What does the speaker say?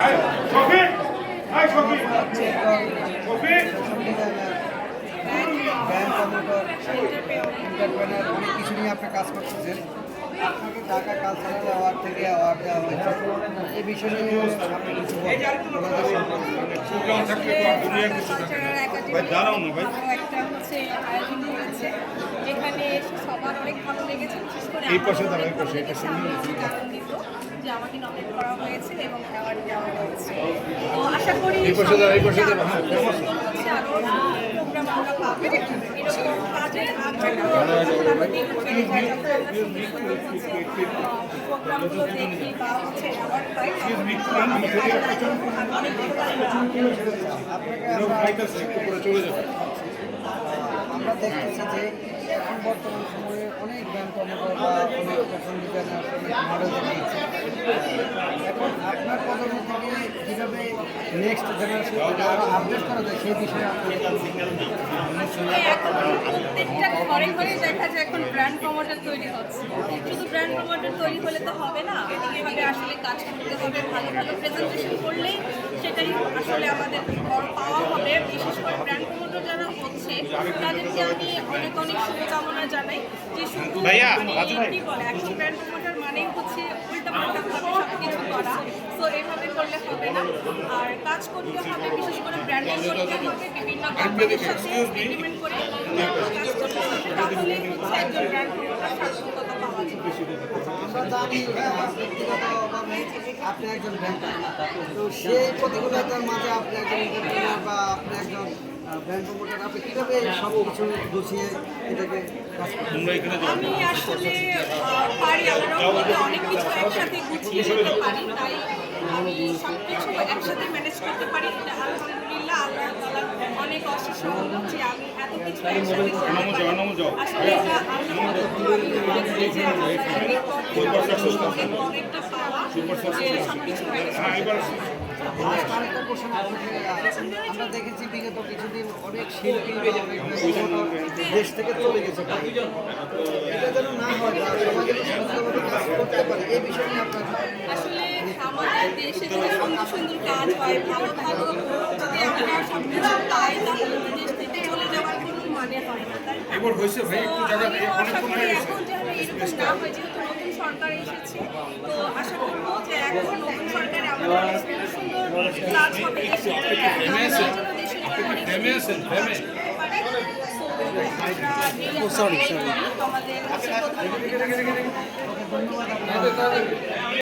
অনেক কিছু নিয়ে আপনি কাজ করতেছেন। আপনাকে ঢাকা কালচারাল অ্যাওয়ার্ড থেকে অ্যাওয়ার্ড দেওয়া হয়েছে, এই বিষয়ে আপনি কিছু এখানে সবার অনেক ভালো লেগেছে, বিশেষ করে আনন্দিত যে আমাকে নমিনেট করা হয়েছে এবং অ্যাওয়ার্ড দেওয়া হয়েছে। তো আশা করি আরো প্রোগ্রাম আমরা পাবো, এরকম কাজের প্রোগ্রামগুলো দেখি বা হচ্ছে অ্যাওয়ার্ড পাই। আমরা দেখতেছি যে এখন বর্তমান সময়ে অনেক ব্যান্ড প্রমোটার বা অনেক ফ্যাশন ডিজাইনার অনেক মডেল দেখিয়েছে। এখন আপনার প্রজন্ম থেকে কীভাবে নেক্সট জেনারেশন আরও আপডেট করা যায় সেই বিষয়ে প্রত্যেকটা ঘরে ঘরে দেখা যায় এখন ব্র্যান্ড প্রমোটার তৈরি হচ্ছে। শুধু ব্র্যান্ড প্রমোটার তৈরি হলে তো হবে না, এভাবে আসলে কাজ করতে হবে, ভালো ভালো প্রেজেন্টেশন করলেই সেটাই আসলে আমাদের বড় পাওয়া হবে। বিশেষ করে ব্র্যান্ড প্রমোটার যারা হচ্ছে তাদেরকে আমি অনেক অনেক শুভকামনা জানাই যে শুধু কি বলে এখন ব্র্যান্ড প্রমোটার মানেই হচ্ছে উল্টাপাল্টাভাবে সব কিছু করা। তো এইভাবে করলে হবে না, আর কাজ করতে হবে, বিশেষ করে ব্র্যান্ডিং করতে হবে, বিভিন্ন কোম্পানির সাথে এগ্রিমেন্ট করে কাজ করতে হবে, তাহলে হচ্ছে একজন ব্র্যান্ড প্রমোটার সার্থকতা পাওয়া যাবে। আমরা জানি ব্যক্তিগতভাবে আপনি একজন ব্র্যান্ডার, তো সেই প্রতিকূলতার মাঝে আপনি একজন এন্টারপ্রেনার বা আপনি একজন ব্র্যান্ড প্রমোটার, আপনি কীভাবে সব কিছু গুছিয়ে এটাকে আমি আসলে পারি, আমার অনেক কিছু একসাথে গুছিয়ে নিতে পারি, তাই আমি সব কিছু একসাথে ম্যানেজ করতে পারি। আলহামদুলিল্লাহ, আল্লাহ তাআলার অনেক অশেষ রহমত যে আমি এত কিছু একসাথে আসলে অনেকটা পাওয়া যে সব কিছু ম্যানেজ আমরা দেখেছি বিগত কিছুদিন অনেক শিল্পী দেশ থেকে চলে গেছে, এটা যেন না হয় বা সমাজে কাজ করতে পারে, এই বিষয়ে নিয়ে আপনার আসলে আমাদের দেশে যদি সুন্দর সুন্দর কাজ হয়, ভালো ভালো যদি আমরা সব কিছু পাই, তাহলে দেশ থেকে চলে যাওয়ার কোনো মানে হয় না, তাই এখন যেন এরকম না হয়, যেহেতু নতুন সরকার এসেছে, তো আশা করবো যে এখন নতুন সরকারে আমাদের সুন্দর সুন্দর কাজ হবে, দেশের জন্য আমাদের প্রধানমন্ত্রী